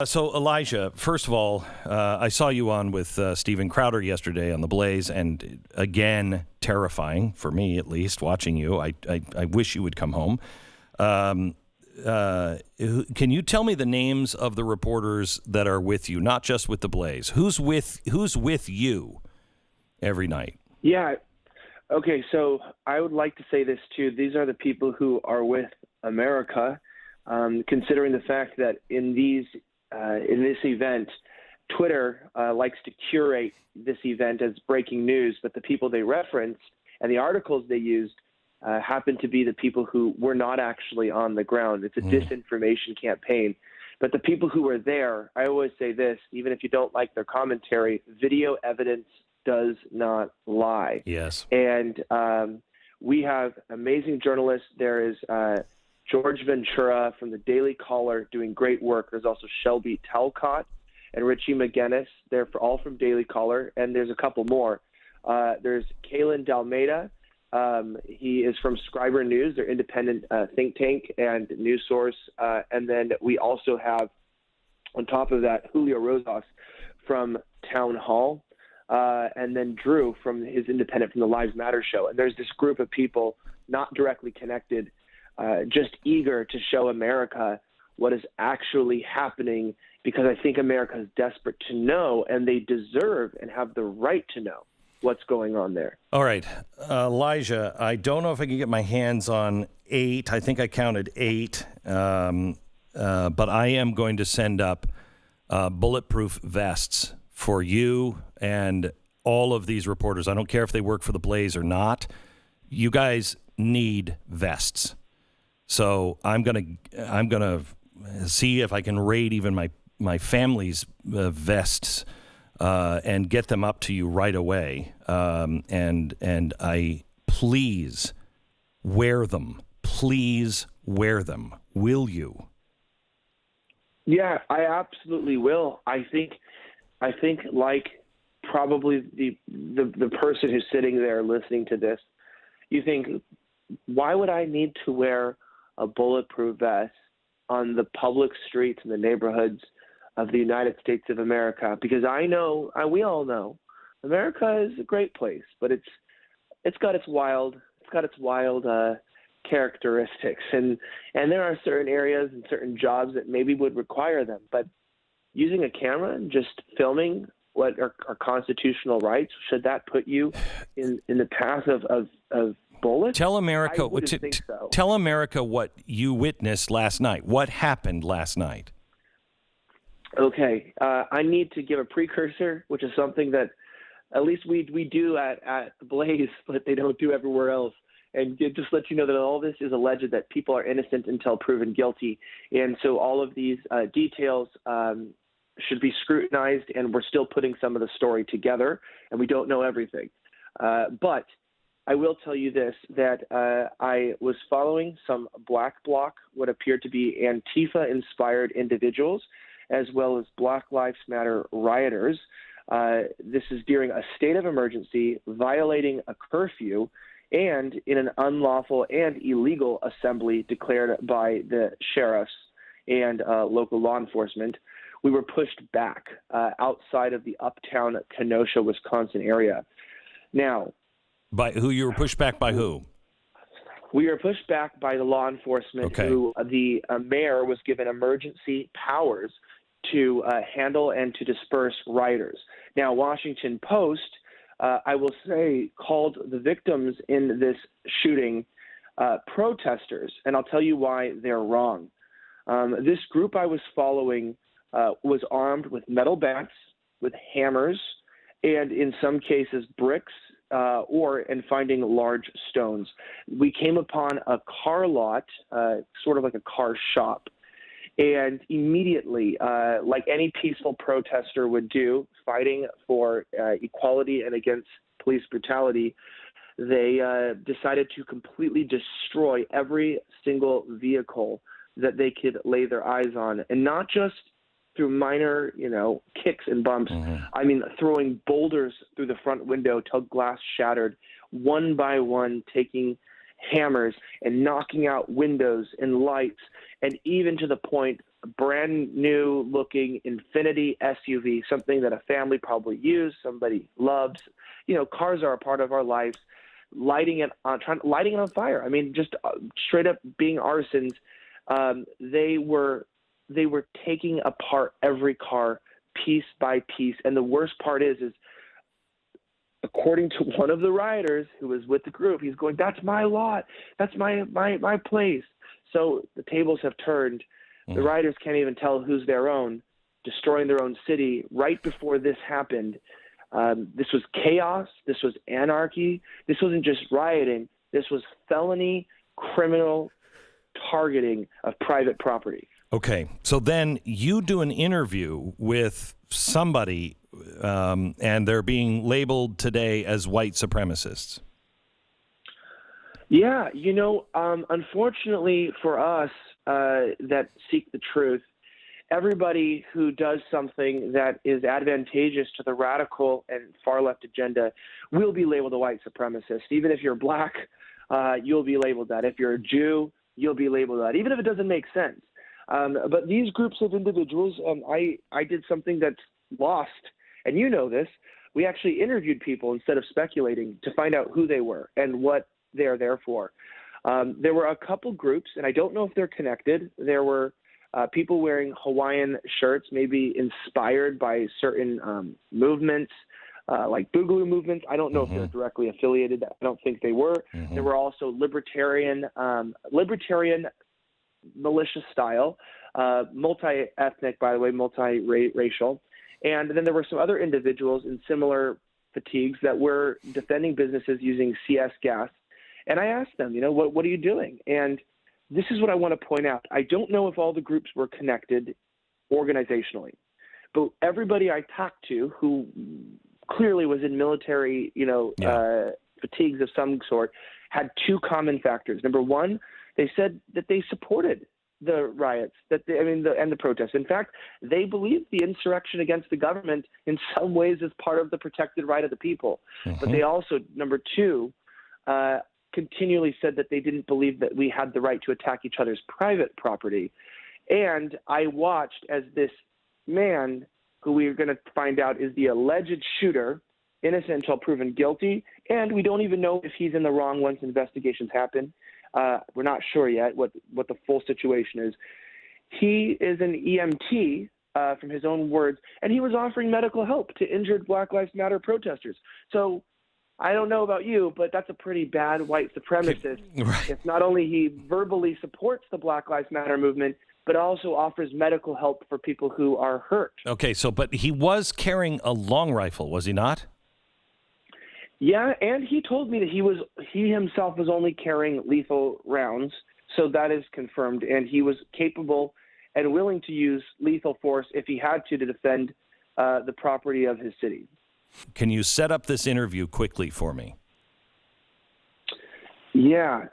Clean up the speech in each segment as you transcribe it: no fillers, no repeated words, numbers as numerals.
So, Elijah, first of all, I saw you on with Steven Crowder yesterday on The Blaze, and again, terrifying, for me at least, watching you. I wish you would come home. Can you tell me the names of the reporters that are with you, not just with The Blaze? Who's with you every night? Yeah. Okay, so I would like to say this, too. These are the people who are with America, considering the fact that in this event, Twitter likes to curate this event as breaking news, but the people they referenced and the articles they used happen to be the people who were not actually on the ground. It's a disinformation campaign. But the people who were there, I always say this, even if you don't like their commentary, video evidence does not lie. Yes. And we have amazing journalists. There is George Ventura from the Daily Caller doing great work. There's also Shelby Talcott and Richie McGinnis. They're all from Daily Caller, and there's a couple more. There's Kalen Dalmeda. He is from Scriber News, their independent think tank and news source. And then we also have, on top of that, Julio Rosas from Town Hall, and then Drew from his independent from the Lives Matter show. And there's this group of people not directly connected, just eager to show America what is actually happening, because I think America is desperate to know, and they deserve and have the right to know what's going on there. All right. Elijah, I don't know if I can get my hands on 8. I think I counted 8. But I am going to send up bulletproof vests for you and all of these reporters. I don't care if they work for the Blaze or not. You guys need vests. So I'm gonna see if I can raid even my family's vests and get them up to you right away. And I please wear them. Please wear them. Will you? Yeah, I absolutely will. I think like probably the person who's sitting there listening to this, you think, why would I need to wear a bulletproof vest on the public streets in the neighborhoods of the United States of America? Because I know, we all know, America is a great place, but it's got its wild characteristics, and there are certain areas and certain jobs that maybe would require them. But using a camera and just filming what are constitutional rights, should that put you in the path of bullets? Tell America tell America what you witnessed last night. What happened last night? Okay, I need to give a precursor, which is something that at least we do at Blaze, but they don't do everywhere else. And just let you know that all this is alleged, that people are innocent until proven guilty. And so all of these details should be scrutinized, and we're still putting some of the story together, and we don't know everything. But I will tell you this, that I was following some Black Bloc, what appeared to be Antifa-inspired individuals, as well as Black Lives Matter rioters. This is during a state of emergency, violating a curfew, and in an unlawful and illegal assembly declared by the sheriffs and local law enforcement. We were pushed back outside of the uptown Kenosha, Wisconsin area. Now, by who? You were pushed back by who? We were pushed back by the law enforcement, who the mayor was given emergency powers to handle and to disperse rioters. Now, Washington Post, I will say, called the victims in this shooting protesters, and I'll tell you why they're wrong. This group I was following was armed with metal bats, with hammers, and in some cases bricks, and finding large stones. We came upon a car lot, sort of like a car shop, and immediately, like any peaceful protester would do, fighting for equality and against police brutality, they decided to completely destroy every single vehicle that they could lay their eyes on, and not just through minor, kicks and bumps. Mm-hmm. I mean, throwing boulders through the front window till glass shattered, one by one, taking hammers and knocking out windows and lights, and even to the point brand new looking Infinity SUV, something that a family probably used, somebody loves. Cars are a part of our lives. Lighting it on fire. I mean, just straight up being arsons. They were taking apart every car piece by piece. And the worst part is according to one of the rioters who was with the group, he's going, "That's my lot. That's my place." So the tables have turned. The rioters can't even tell who's their own, destroying their own city right before this happened. This was chaos. This was anarchy. This wasn't just rioting. This was felony criminal targeting of private property. Okay. So then you do an interview with somebody, and they're being labeled today as white supremacists. Yeah. Unfortunately for us that seek the truth, everybody who does something that is advantageous to the radical and far left agenda will be labeled a white supremacist. Even if you're black, you'll be labeled that. If you're a Jew, you'll be labeled that, even if it doesn't make sense. But these groups of individuals, I did something that's lost, and you know this. We actually interviewed people instead of speculating to find out who they were and what they're there for. There were a couple groups, and I don't know if they're connected. There were people wearing Hawaiian shirts, maybe inspired by certain movements, like Boogaloo movements. I don't know if they're directly affiliated. I don't think they were. There were also libertarian militia style, multi-ethnic, by the way, multi-racial. And then there were some other individuals in similar fatigues that were defending businesses using CS gas. And I asked them, what are you doing? And this is what I want to point out. I don't know if all the groups were connected organizationally, but everybody I talked to who clearly was in military, fatigues of some sort had two common factors. Number one, they said that they supported the riots, and the protests. In fact, they believed the insurrection against the government in some ways is part of the protected right of the people. But they also, number two, continually said that they didn't believe that we had the right to attack each other's private property. And I watched as this man, who we are going to find out is the alleged shooter, innocent until proven guilty, and we don't even know if he's in the wrong once investigations happen. We're not sure yet what the full situation is. He is an EMT, from his own words, and he was offering medical help to injured Black Lives Matter protesters. So I don't know about you, but that's a pretty bad white supremacist. Right. If not only he verbally supports the Black Lives Matter movement, but also offers medical help for people who are hurt. Okay, but he was carrying a long rifle, was he not? Yeah, and he told me that he himself was only carrying lethal rounds, so that is confirmed, and he was capable and willing to use lethal force if he had to defend the property of his city. Can you set up this interview quickly for me? Yeah.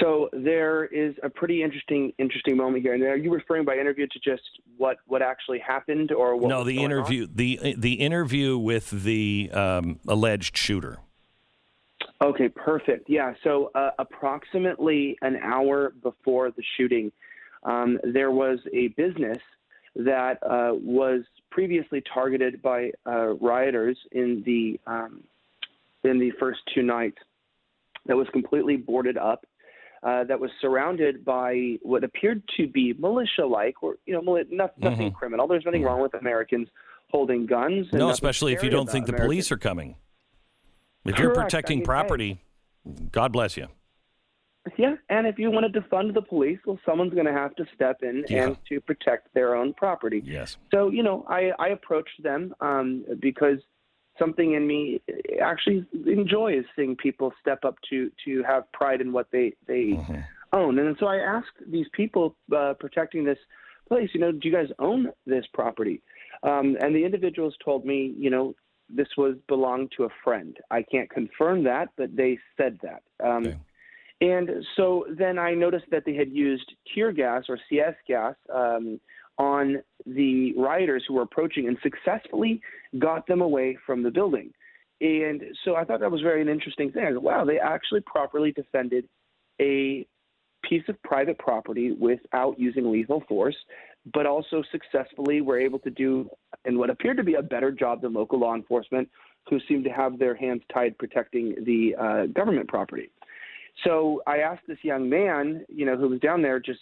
So there is a pretty interesting moment here. And are you referring by interview to just what actually happened, or what? No, the interview. The interview with the alleged shooter. Okay, perfect. Yeah. So approximately an hour before the shooting, there was a business that was previously targeted by rioters in the first two nights. That was completely boarded up. That was surrounded by what appeared to be militia-like, or nothing criminal. There's nothing wrong with Americans holding guns. No, especially if you don't think the police are coming. If you're protecting property, God bless you. Yeah, and if you want to defund the police, well, someone's going to have to step in and to protect their own property. Yes. So, I approached them because something in me actually enjoys seeing people step up to have pride in what they own. And so I asked these people protecting this place, do you guys own this property? And the individuals told me, this belonged to a friend. I can't confirm that, but they said that. Okay. And so then I noticed that they had used tear gas or CS gas on the rioters who were approaching and successfully got them away from the building. And so I thought that was an interesting thing. Wow, they actually properly defended a piece of private property without using lethal force, but also successfully were able to do in what appeared to be a better job than local law enforcement, who seemed to have their hands tied protecting the government property. So I asked this young man, who was down there, just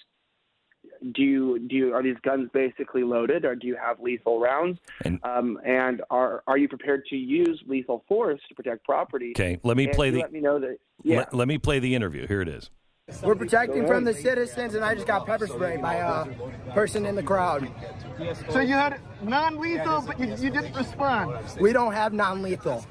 are these guns basically loaded, or do you have lethal rounds? And are you prepared to use lethal force to protect property? Okay, let me play let me know that. Yeah. Let me play the interview. Here it is. We're protecting from the citizens, and I just got pepper sprayed by a person in the crowd. So you had non-lethal, but you didn't respond. We don't have non-lethal.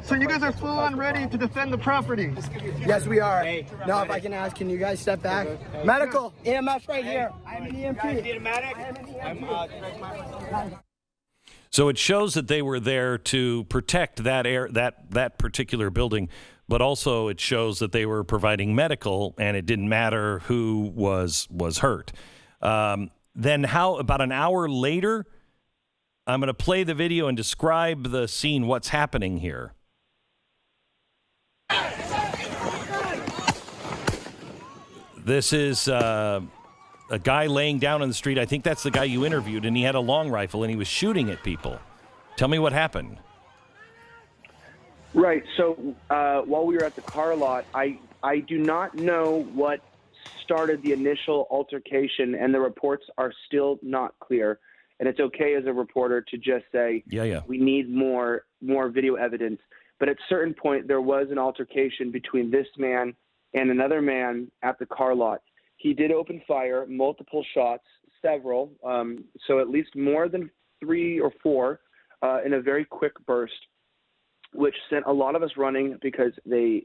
So you guys are full on ready to defend the property? Yes, we are. Now, if I can ask, can you guys step back? Medical, EMS right here. I'm an EMT. Need a medic? So it shows that they were there to protect that particular building, but also it shows that they were providing medical, and it didn't matter who was hurt. Then about an hour later, I'm going to play the video and describe the scene, what's happening here. This is a guy laying down on the street. I think that's the guy you interviewed, and he had a long rifle, and he was shooting at people. Tell me what happened. Right. So while we were at the car lot, I do not know what started the initial altercation, and the reports are still not clear. And it's okay as a reporter to just say, we need more video evidence. But at a certain point, there was an altercation between this man and another man at the car lot. He did open fire, multiple shots, several, so at least more than 3 or 4 in a very quick burst, which sent a lot of us running because they,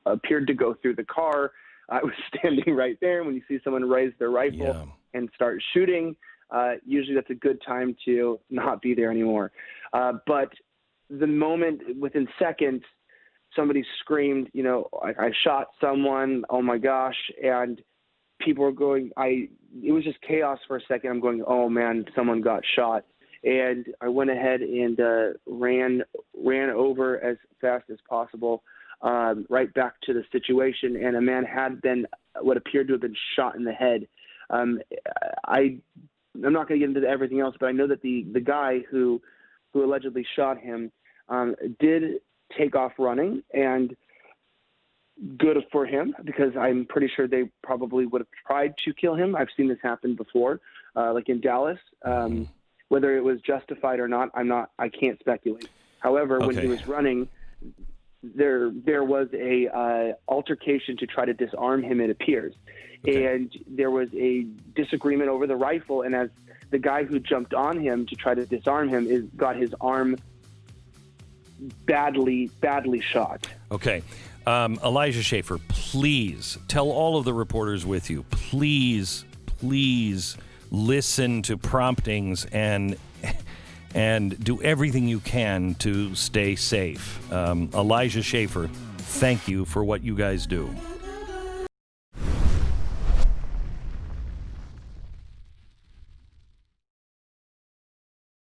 appeared to go through the car. I was standing right there. When you see someone raise their rifle and start shooting, usually that's a good time to not be there anymore. But the moment, within seconds, somebody screamed, I shot someone, oh my gosh. And people were going, it was just chaos for a second. I'm going, oh man, someone got shot. And I went ahead and ran over as fast as possible, right back to the situation. And a man had been what appeared to have been shot in the head. I'm not going to get into everything else, but I know that the guy who allegedly shot him did take off running, and good for him, because I'm pretty sure they probably would have tried to kill him. I've seen this happen before, like in Dallas. Whether it was justified or not, I can't speculate. However, when he was running, there was a altercation to try to disarm him, it appears. And there was a disagreement over the rifle, and as the guy who jumped on him to try to disarm him got his arm badly shot. Okay. Elijah Schaffer, please tell all of the reporters with you, please listen to promptings and do everything you can to stay safe. Elijah Schaffer, thank you for what you guys do.